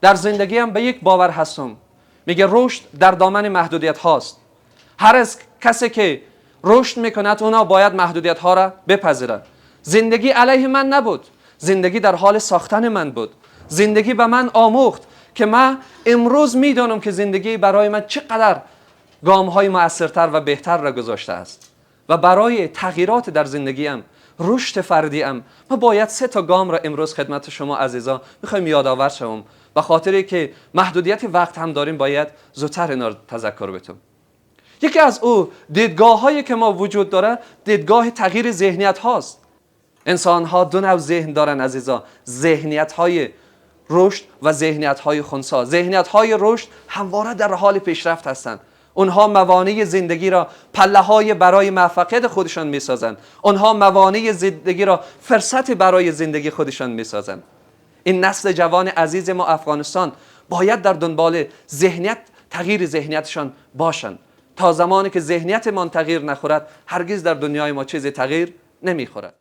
در زندگی هم به یک باور هستم، میگه رشد در دامن محدودیت هاست. هر از کسی که رشد میکند اونا باید محدودیت ها را بپذیرد. زندگی علیه من نبود، زندگی در حال ساختن من بود. زندگی به من آموخت که من امروز میدانم که زندگی برای من چقدر گام های مؤثرتر و بهتر را گذاشته است و برای تغییرات در زندگیم، رشد فردیم، من باید 3 گام را امروز خدمت شما عزیزان میخوایم یادآور شوم. به خاطری که محدودیت وقت هم داریم باید زودتر اینا رو تذکر بتیم. یکی از او دیدگاه هایی که ما وجود داره دیدگاه تغییر ذهنیت هاست. انسان ها 2 نوع ذهن دارن عزیزان، ذهنیت های رشد و ذهنیت های خنثی. ذهنیت های رشد همواره در حال پیشرفت هستند. اونها موانع زندگی را پله های برای موفقیت خودشان میسازند. اونها موانع زندگی را فرصت برای زندگی خودشان میسازند. این نسل جوان عزیز ما افغانستان باید در دنبال ذهنیت، تغییر ذهنیتشان باشند. تا زمانی که ذهنیت من تغییر نخورد هرگز در دنیای ما چیزی تغییر نمیخورد.